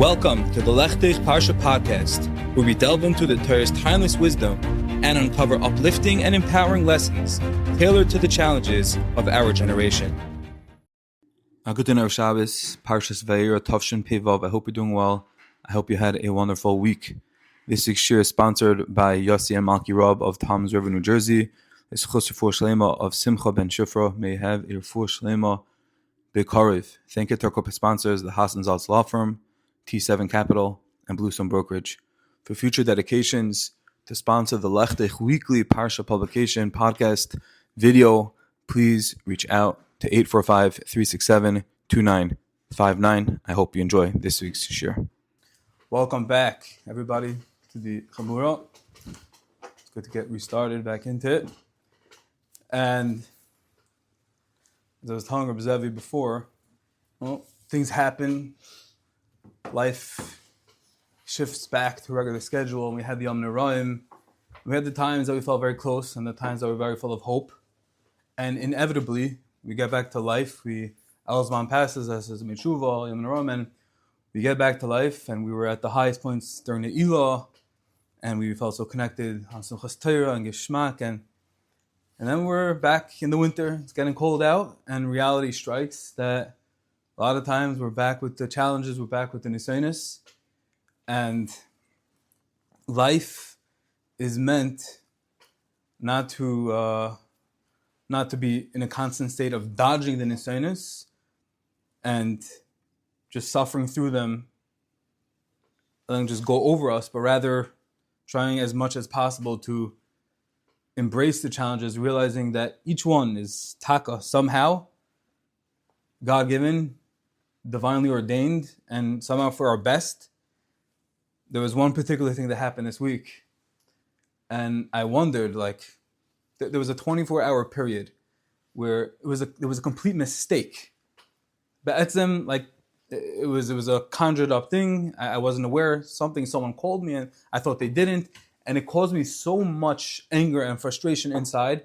Welcome to the Lechtich Parsha podcast, where we delve into the Torah's timeless wisdom and uncover uplifting and empowering lessons tailored to the challenges of our generation. Good dinner of Shabbos, Parshas Vayera, Tovshin Pevav. I hope you're doing well. I hope you had a wonderful week. This week's shir is sponsored by Yossi and Malki Rob of Tom's River, New Jersey. It's Chus Refuah Shlema of Simcha Ben Shifra. May you have a Refuah Shlema B'Karev. Thank you to our corporate sponsors, the Hassan Zaltz Law Firm, T7 Capital, and Bluestone Brokerage. For future dedications, to sponsor the Lechtich weekly Parsha publication, podcast, video, please reach out to 845-367-2959. I hope you enjoy this week's shir. Welcome back, everybody, to the Chamura. It's good to get restarted back into it. And as I was telling Rabbi Zevi before, well, things happen. Life shifts back to a regular schedule, and we had the Yom Neraim. We had the times that we felt very close and the times that were very full of hope. And inevitably, we get back to life. Al-Zman passes, as Metshuva, Yom Neraim, and we get back to life, and we were at the highest points during the Ilah, and we felt so connected on Simchas Torah and Geshmak, and then we're back in the winter. It's getting cold out, and reality strikes that a lot of times we're back with the challenges, we're back with the nisaynus, and life is meant not to be in a constant state of dodging the nisaynus and just suffering through them and just go over us, but rather trying as much as possible to embrace the challenges, realizing that each one is taka, somehow God-given, divinely ordained, and somehow for our best. There was one particular thing that happened this week, and I wondered, there was a 24-hour period where it was a complete mistake. But it was a conjured up thing. I wasn't aware. Someone called me, and I thought they didn't, and it caused me so much anger and frustration inside,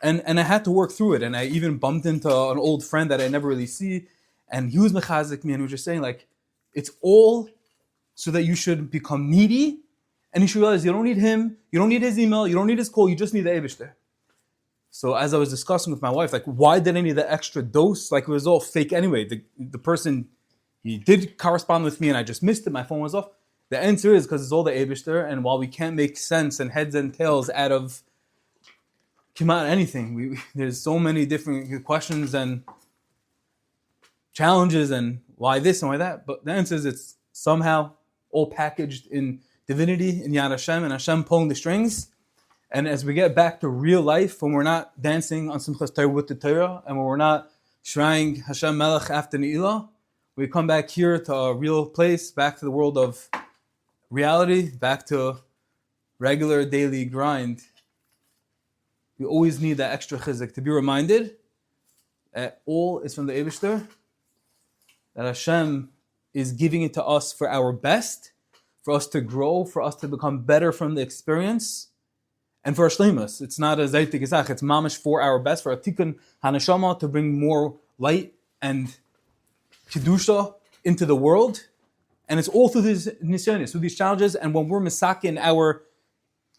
and I had to work through it. And I even bumped into an old friend that I never really see, and he was mechazik me, and he was just saying, it's all so that you should become needy, and you should realize you don't need him, you don't need his email, you don't need his call, you just need the Eibishter. So as I was discussing with my wife, why did I need the extra dose? It was all fake anyway. The person, he did correspond with me, and I just missed it, my phone was off. The answer is because it's all the Eibishter, and while we can't make sense and heads and tails out of anything, there's so many different questions and challenges and why this and why that, but the answer is it's somehow all packaged in divinity, in Yad Hashem, and Hashem pulling the strings. And as we get back to real life, when we're not dancing on Simchas Torah with the Torah, and when we're not shrine Hashem Melech after Ne'ilah, we come back here to a real place, back to the world of reality, back to regular daily grind. We always need that extra chizuk to be reminded that all is from the Eibishter, that Hashem is giving it to us for our best, for us to grow, for us to become better from the experience, and for our shleimus. It's not a zaytik izach, it's mamish for our best, for a tikkun hanashama, to bring more light and kedusha into the world. And it's all through these nisyonis, through these challenges. And when we're misakin our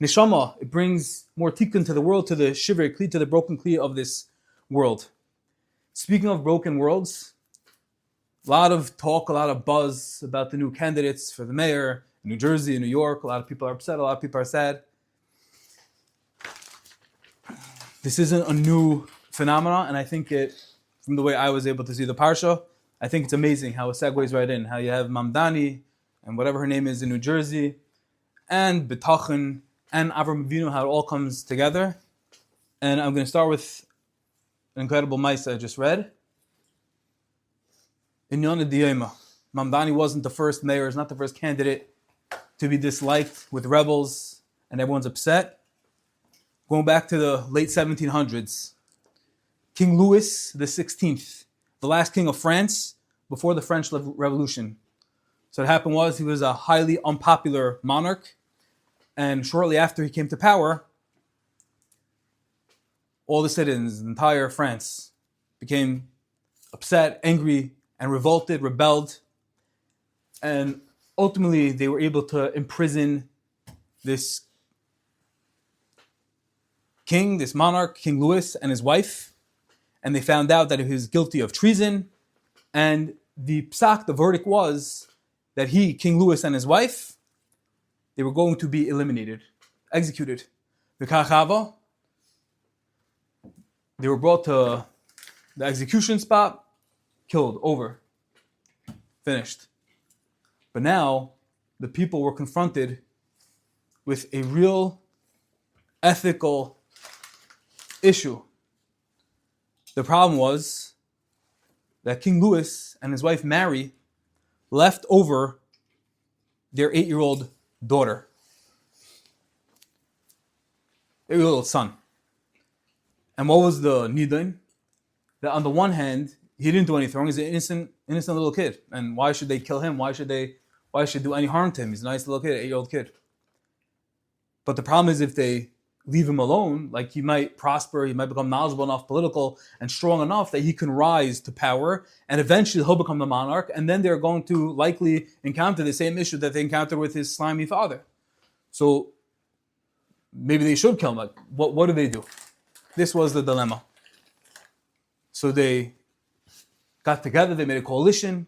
neshama, it brings more tikkun to the world, to the shiver kli, to the broken kli of this world. Speaking of broken worlds, a lot of talk, a lot of buzz about the new candidates for the mayor in New Jersey, in New York. A lot of people are upset, a lot of people are sad. This isn't a new phenomenon, and I think from the way I was able to see the Parsha, I think it's amazing how it segues right in, how you have Mamdani and whatever her name is in New Jersey, and B'tachon, and Avram Avinu, how it all comes together. And I'm going to start with an incredible Maisa I just read. In Yonah Diyema, Mamdani wasn't the first mayor, is not the first candidate to be disliked with rebels, and everyone's upset. Going back to the late 1700s, King Louis XVI, the last king of France before the French Revolution. So what happened was he was a highly unpopular monarch, and shortly after he came to power, all the citizens, the entire France, became upset, angry, and revolted, rebelled. And ultimately they were able to imprison this king, this monarch, King Louis, and his wife. And they found out that he was guilty of treason. And the psak, the verdict was that he, King Louis, and his wife, they were going to be eliminated, executed. V'kachava, they were brought to the execution spot, killed, over, finished. But now, the people were confronted with a real ethical issue. The problem was that King Louis and his wife Mary left over their 8-year-old daughter, 8-year-old son. And what was the nidin? That on the one hand, he didn't do anything wrong. He's an innocent little kid. And why should they kill him? Why should do any harm to him? He's a nice little kid, 8-year-old kid. But the problem is if they leave him alone, like he might prosper, he might become knowledgeable enough, political, and strong enough that he can rise to power, and eventually he'll become the monarch, and then they're going to likely encounter the same issue that they encountered with his slimy father. So maybe they should kill him. Like, what do they do? This was the dilemma. So they got together, they made a coalition,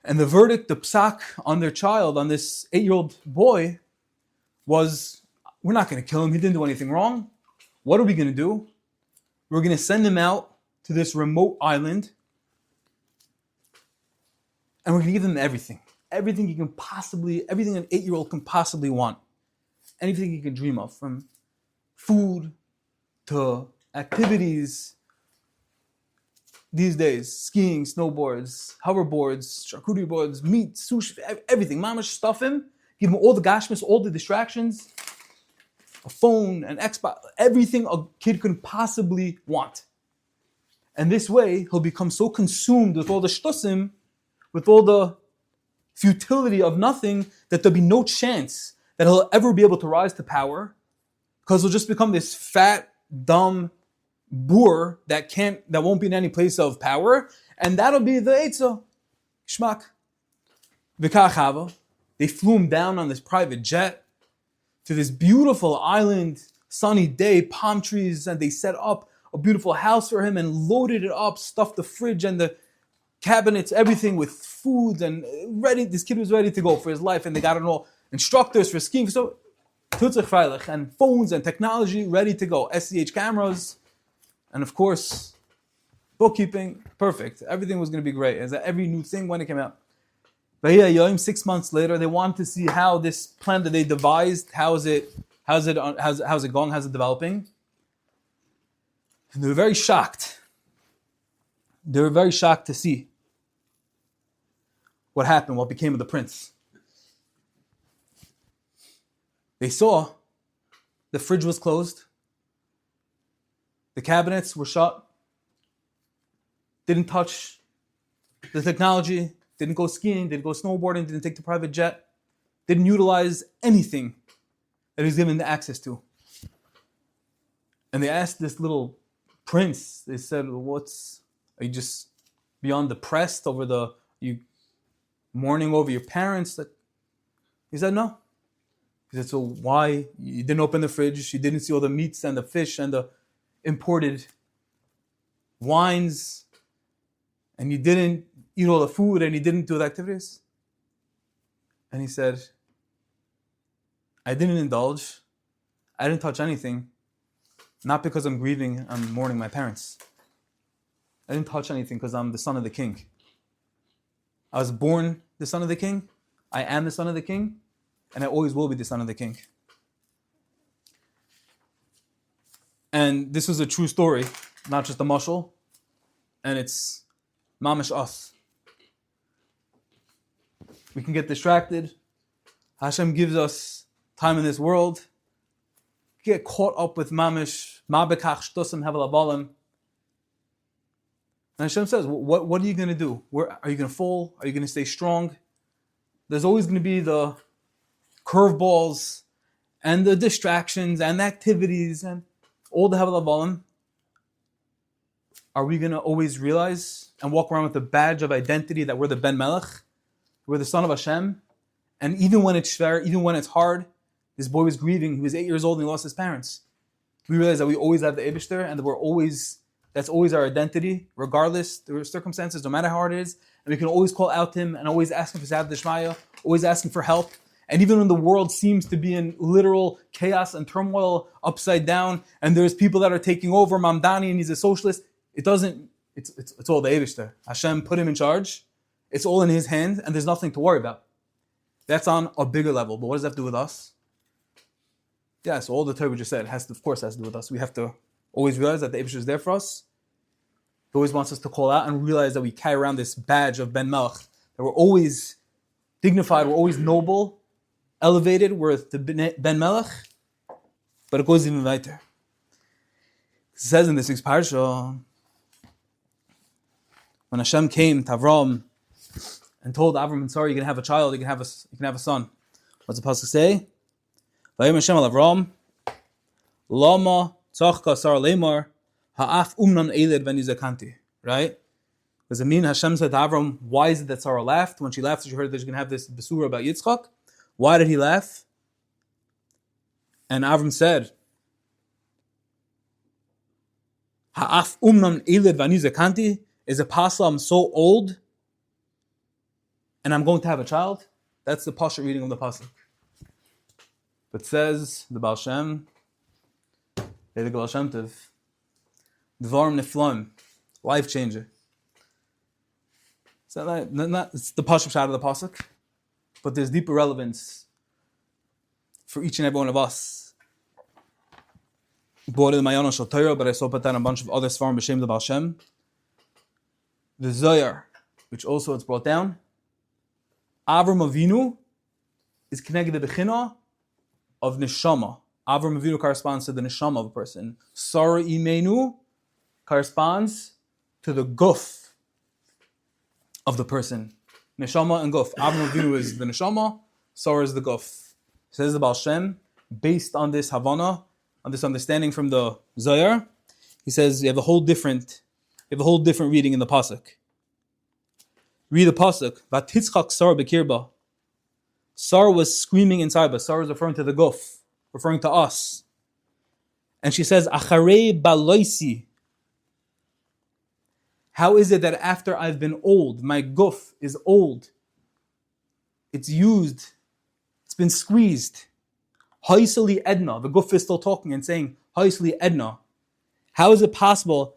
and the verdict, the psak on their child, on this 8-year-old boy, was, we're not going to kill him. He didn't do anything wrong. What are we going to do? We're going to send him out to this remote island, and we're going to give him everything. Everything an 8-year-old can possibly want. Anything he can dream of, from food to activities. These days, skiing, snowboards, hoverboards, charcuterie boards, meat, sushi, everything. Mamash, stuff him. Give him all the gashmis, all the distractions, a phone, an Xbox, everything a kid could possibly want. And this way, he'll become so consumed with all the shtusim, with all the futility of nothing, that there'll be no chance that he'll ever be able to rise to power, because he'll just become this fat, dumb boor that won't be in any place of power, and that'll be the Eitzah. Shmak. V'kachava. They flew him down on this private jet to this beautiful island, sunny day, palm trees, and they set up a beautiful house for him and loaded it up, stuffed the fridge and the cabinets, everything with food, and ready. This kid was ready to go for his life, and they got all instructors for skiing, so and phones and technology ready to go, SCH cameras, and of course, bookkeeping, perfect. Everything was going to be great. As every new thing when it came out. Vayera Yomim, 6 months later, they wanted to see how this plan that they devised, how's it going, how's it developing. And they were very shocked. They were very shocked to see what happened, what became of the prince. They saw the fridge was closed, the cabinets were shut, didn't touch the technology, didn't go skiing, didn't go snowboarding, didn't take the private jet, didn't utilize anything that he was given the access to. And they asked this little prince, they said, are you just beyond depressed over you mourning over your parents? He said, no. He said, so why? You didn't open the fridge, you didn't see all the meats and the fish and the imported wines, and you didn't eat all the food, and you didn't do the activities? And he said, I didn't indulge. I didn't touch anything. Not because I'm grieving, I'm mourning my parents. I didn't touch anything because I'm the son of the king. I was born the son of the king. I am the son of the king. And I always will be the son of the king. And this was a true story, not just a mashal. And it's mamash us. We can get distracted. Hashem gives us time in this world. Get caught up with mamish, ma'bekach shtusim hevel habalim. And Hashem says, what are you going to do? Are you going to fall? Are you going to stay strong? There's always going to be the curveballs and the distractions and the activities and all the hevel habalim. Are we going to always realize and walk around with the badge of identity that we're the Ben Melech? we're the son of Hashem, and even when it's shver, even when it's hard, this boy was grieving. He was 8 years old and he lost his parents. We realize that we always have the Eibishter and that that's always our identity, regardless the circumstances, no matter how hard it is. And we can always call out to him and always ask him for Zad D'Shmaya, always asking for help. And even when the world seems to be in literal chaos and turmoil, upside down, and there's people that are taking over, Mamdani and he's a socialist, it's all the Eibishter. Hashem put him in charge. It's all in his hand and there's nothing to worry about. That's on a bigger level. But what does that have to do with us? Yeah, so all the Torah just said has to do with us. We have to always realize that the Eibishter is there for us. He always wants us to call out and realize that we carry around this badge of Ben Melech, that we're always dignified, we're always noble, elevated, we're the Ben Melech, but it goes even weiter. It says in this week's parsha, when Hashem came to Avram and told Avram and Sarah, you can have a child, you can have a son. What's the pasuk say? Vayera Hashem al Avram, Lama tzachka Sarah lemar ha'af umnan eiled v'nizakanti. Right? Does it mean Hashem said to Avram, why is it that Sarah laughed? When she laughed, she heard that she's going to have this besura about Yitzchak. Why did he laugh? And Avram said, ha'af umnan eiled v'nizakanti. Is it possible I'm so old and I'm going to have a child? That's the pasuk reading of the pasuk. But says the Baal Shem, the Baal Shem Tov, Dvarim Niflaim, life changer. It's the pasuk shot of the pasuk, but there's deeper relevance for each and every one of us. Bought it in my own Shal Torah, but I saw put down a bunch of other svarim b'shem the Baal Shem. The Zohar, which also it's brought down, Avram Avinu is connected to the Bechina of Neshama. Avram Avinu corresponds to the Neshama of a person. Sarah Imenu corresponds to the Guf of the person. Neshama and Guf. Avram Avinu is the Neshama, Sarah is the Guf. Says the Baal Shem, based on this Havana, on this understanding from the Zohar, he says you have a whole different reading in the pasuk. Read the pasuk. Vatitzchak Sarah bekirba. Sarah was screaming inside, but Sarah is referring to the guf, referring to us. And she says, Acharei baloisi. How is it that after I've been old, my guf is old? It's used. It's been squeezed. Haisali Edna. The guf is still talking and saying, Haisali Edna. How is it possible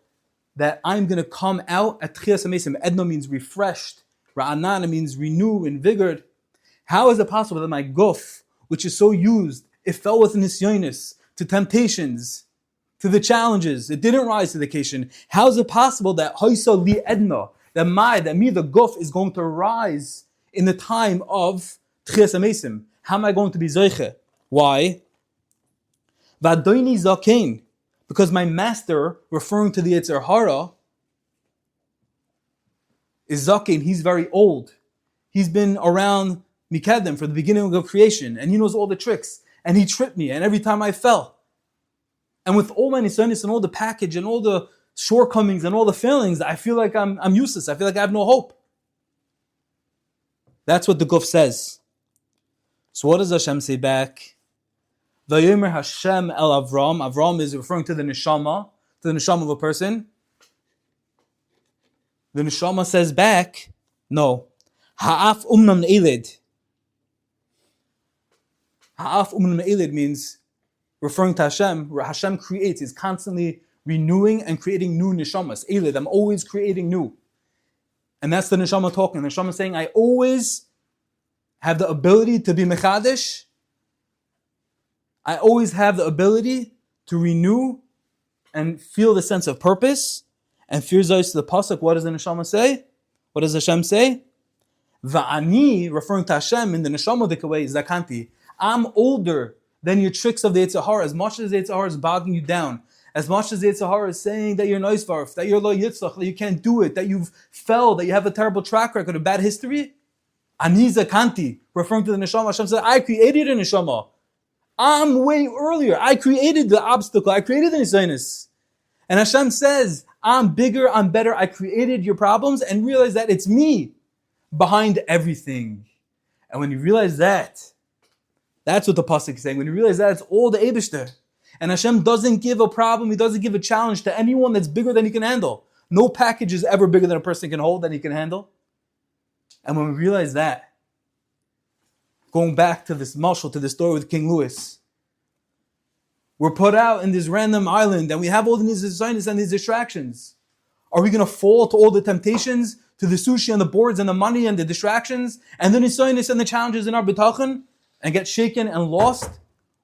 that I'm going to come out at Tchias HaMesim? Edna means refreshed. Ra'anana means renew, invigorated. How is it possible that my guf, which is so used, it fell with nisyonis, to temptations, to the challenges, it didn't rise to the occasion? How is it possible that Haisa li Edna, that me, the guf, is going to rise in the time of Tchias HaMesim? How am I going to be Zoiche? Why? V'adoini zakein. Because my master, referring to the Yetzer Hara, is Zaken. He's very old. He's been around Mikadem for the beginning of creation, and he knows all the tricks. And he tripped me, and every time I fell. And with all my nisanis and all the package and all the shortcomings and all the failings, I feel like I'm useless. I feel like I have no hope. That's what the Guf says. So what does Hashem say back? Vayomer Hashem el Avram. Avram is referring to the neshama of a person. The neshama says back, no. Ha'af umnam eled. Ha'af umnam eled means referring to Hashem. Hashem creates, is constantly renewing and creating new neshamas. Eled, I'm always creating new. And that's the neshama talking. The neshama saying, I always have the ability to be mechadish. I always have the ability to renew and feel the sense of purpose. And fear zayis to the pasuk. What does the neshama say? What does Hashem say? Va'ani, referring to Hashem in the neshama way, zakanti. I'm older than your tricks of the Yetzer Hara. As much as the Yetzer Hara is bogging you down, as much as the Yetzer Hara is saying that you're noisvarf, that you're lo yitzchak, that you can't do it, that you've fell, that you have a terrible track record, a bad history. Ani zakanti, referring to the neshama. Hashem said, I created a neshama. I'm way earlier. I created the obstacle. I created the nisaynus. And Hashem says, I'm bigger, I'm better. I created your problems and realize that it's me. behind everything. And when you realize that, that's what the pasuk is saying. When you realize that, it's all the Eibishter. And Hashem doesn't give a problem, He doesn't give a challenge to anyone that's bigger than He can handle. No package is ever bigger than a person can hold, than He can handle. And when we realize that, going back to this mashal, to the story with King Louis, we're put out in this random island and we have all these designs and these distractions. Are we going to fall to all the temptations, to the sushi and the boards and the money and the distractions, and the nisayonis and the challenges in our bitachon, and get shaken and lost?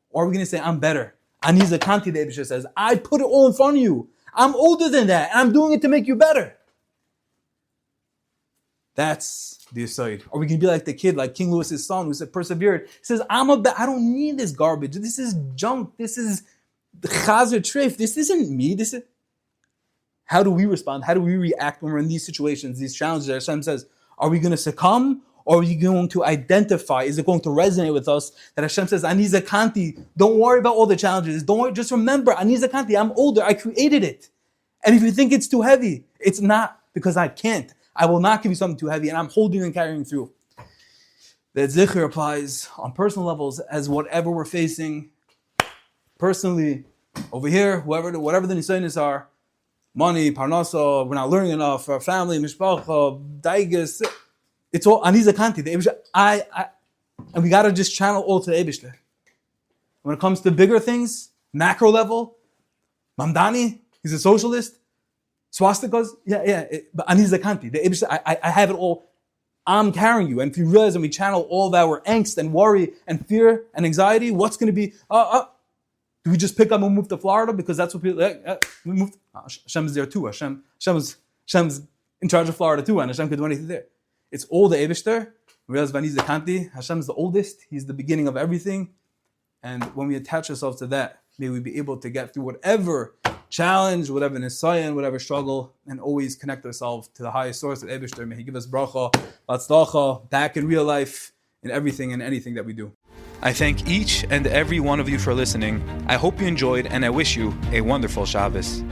Or are we going to say, I'm better? Aniza Kanti, the Eibusha says, I put it all in front of you. I'm older than that, and I'm doing it to make you better. That's the aside. Are we going to be like the kid, like King Louis's son, who said, persevered? He says, I don't need this garbage. This is junk. This is chazer treif. This isn't me. This is... How do we respond? How do we react when we're in these situations, these challenges that Hashem says? Are we going to succumb? Or are you going to identify? Is it going to resonate with us that Hashem says, Ani Zakanti, don't worry about all the challenges. Don't worry, just remember, Ani Zakanti, I'm older, I created it. And if you think it's too heavy, it's not, because I can't. I will not give you something too heavy, and I'm holding and carrying through. That zikr applies on personal levels as whatever we're facing. Personally, over here, whatever the nisayonis are, money, parnasa, we're not learning enough, our family, mishpacha, daigas, it's all Ani Zakanti, the Eibishter. And we got to just channel all to the Eibishter. When it comes to bigger things, macro level, Mamdani, he's a socialist, swastikas, but Ani Zakanti, the Eibishter, I have it all. I'm carrying you. And if you realize when we channel all of our angst and worry and fear and anxiety, what's going to be, do we just pick up and move to Florida because that's what people, we moved, Hashem is there too. Hashem's in charge of Florida too, and Hashem could do anything there. It's all the Eibishter. Whereas Vani Zakanti, Hashem is the oldest. He's the beginning of everything. And when we attach ourselves to that, may we be able to get through whatever challenge, whatever nisayon, whatever struggle, and always connect ourselves to the highest source of Eibishter. May He give us bracha, batzlacha, back in real life, in everything and anything that we do. I thank each and every one of you for listening. I hope you enjoyed, and I wish you a wonderful Shabbos.